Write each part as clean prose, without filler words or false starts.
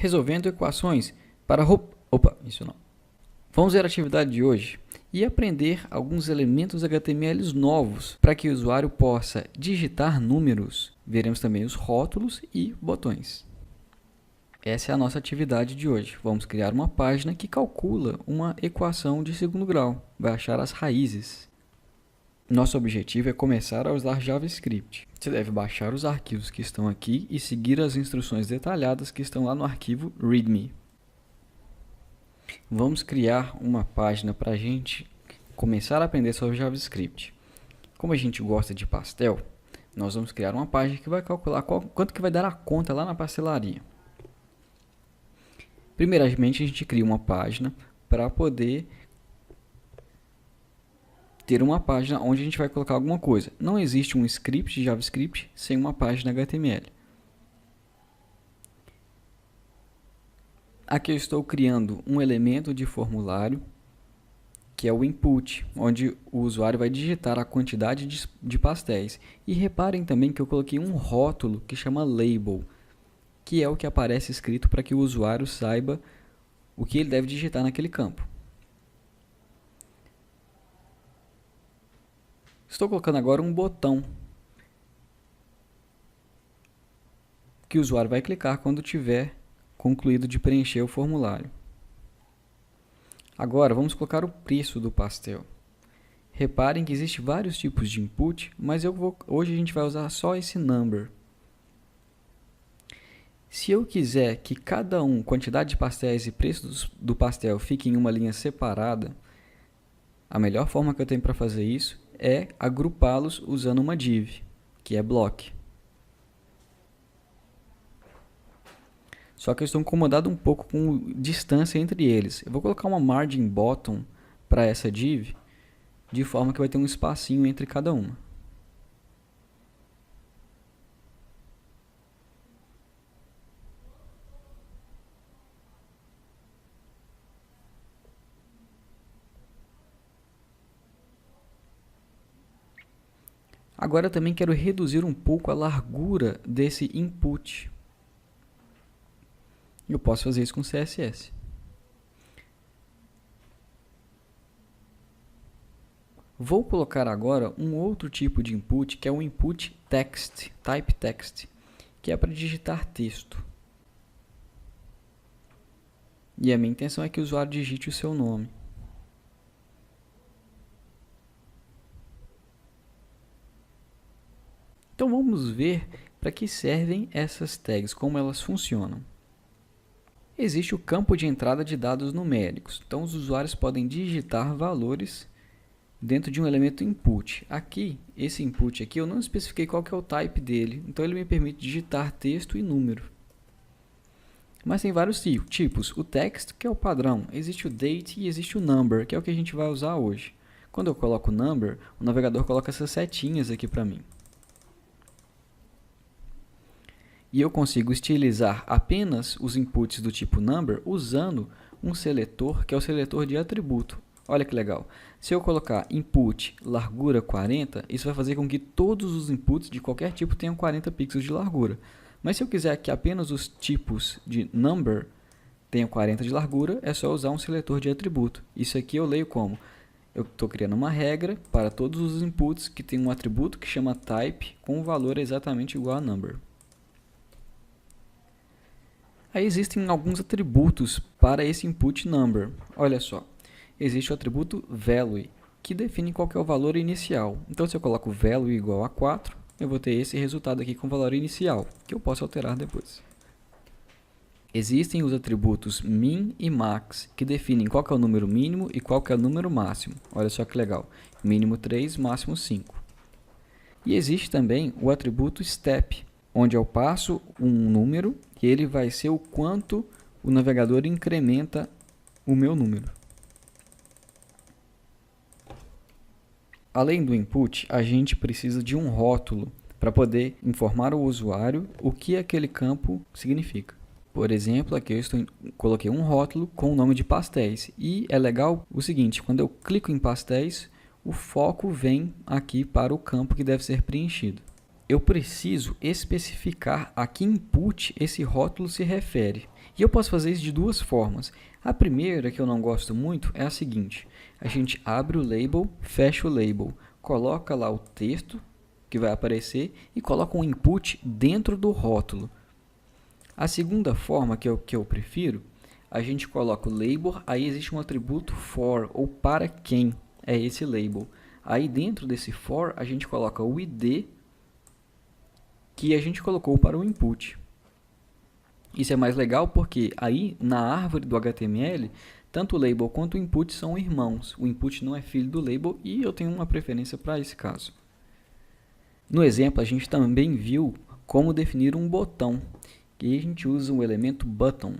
resolvendo equações para isso não. Vamos ver a atividade de hoje e aprender alguns elementos HTML novos para que o usuário possa digitar números. Veremos também os rótulos e botões. Essa é a nossa atividade de hoje. Vamos criar uma página que calcula uma equação de segundo grau. Vai achar as raízes. Nosso objetivo é começar a usar JavaScript. Você deve baixar os arquivos que estão aqui e seguir as instruções detalhadas que estão lá no arquivo README. Vamos criar uma página para a gente começar a aprender sobre JavaScript. Como a gente gosta de pastel, nós vamos criar uma página que vai calcular quanto que vai dar a conta lá na pastelaria. Primeiramente, a gente cria uma página para poder ter uma página onde a gente vai colocar alguma coisa. Não existe um script de JavaScript sem uma página HTML. Aqui eu estou criando um elemento de formulário, que é o input, onde o usuário vai digitar a quantidade de pastéis. E reparem também que eu coloquei um rótulo que chama label, que é o que aparece escrito para que o usuário saiba o que ele deve digitar naquele campo. Estou colocando agora um botão que o usuário vai clicar quando tiver concluído de preencher o formulário. Agora vamos colocar o preço do pastel. Reparem que existem vários tipos de input, mas hoje a gente vai usar só esse number. Se eu quiser que cada quantidade de pastéis e preço do pastel fiquem em uma linha separada, a melhor forma que eu tenho para fazer isso é agrupá-los usando uma div, que é block. Só que eu estou incomodado um pouco com distância entre eles. Eu vou colocar uma margin bottom para essa div, de forma que vai ter um espacinho entre cada uma. Agora eu também quero reduzir um pouco a largura desse input. Eu posso fazer isso com CSS. Vou colocar agora um outro tipo de input, que é o input text, type text, que é para digitar texto. E a minha intenção é que o usuário digite o seu nome. Então vamos ver para que servem essas tags, como elas funcionam. Existe o campo de entrada de dados numéricos, então os usuários podem digitar valores dentro de um elemento input. Aqui, esse input aqui, eu não especifiquei qual que é o type dele, então ele me permite digitar texto e número. Mas tem vários tipos. O text, que é o padrão, existe o date e existe o number, que é o que a gente vai usar hoje. Quando eu coloco number, o navegador coloca essas setinhas aqui para mim. E eu consigo estilizar apenas os inputs do tipo number usando um seletor, que é o seletor de atributo. Olha que legal. Se eu colocar input largura 40, isso vai fazer com que todos os inputs de qualquer tipo tenham 40 pixels de largura. Mas se eu quiser que apenas os tipos de number tenham 40 de largura, é só usar um seletor de atributo. Isso aqui eu leio como: eu estou criando uma regra para todos os inputs que tem um atributo que chama type com um valor exatamente igual a number. Aí existem alguns atributos para esse input number. Olha só, existe o atributo value, que define qual que é o valor inicial. Então, se eu coloco value igual a 4, eu vou ter esse resultado aqui com o valor inicial, que eu posso alterar depois. Existem os atributos min e max, que definem qual que é o número mínimo e qual que é o número máximo. Olha só que legal, mínimo 3, máximo 5. E existe também o atributo step, onde eu passo um número e ele vai ser o quanto o navegador incrementa o meu número. Além do input, a gente precisa de um rótulo para poder informar o usuário o que aquele campo significa. Por exemplo, aqui eu coloquei um rótulo com o nome de pastéis. E é legal o seguinte: quando eu clico em pastéis, o foco vem aqui para o campo que deve ser preenchido. eu preciso especificar a que input esse rótulo se refere. E eu posso fazer isso de duas formas. A primeira, que eu não gosto muito, é a seguinte. A gente abre o label, fecha o label, coloca lá o texto que vai aparecer e coloca um input dentro do rótulo. A segunda forma, que eu prefiro, a gente coloca o label, aí existe um atributo for, ou para quem é esse label. Aí dentro desse for, a gente coloca o ID que a gente colocou para o input. Isso é mais legal porque aí na árvore do HTML, tanto o label quanto o input são irmãos. O input não é filho do label e eu tenho uma preferência para esse caso. No exemplo, a gente também viu como definir um botão. E a gente usa o elemento button.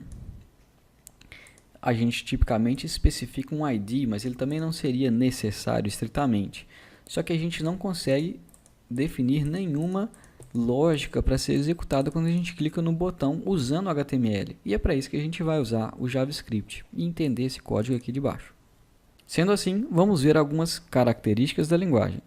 A gente tipicamente especifica um ID, mas ele também não seria necessário estritamente. Só que a gente não consegue definir nenhuma lógica para ser executada quando a gente clica no botão usando o HTML. E é para isso que a gente vai usar o JavaScript e entender esse código aqui de baixo. Sendo assim, vamos ver algumas características da linguagem.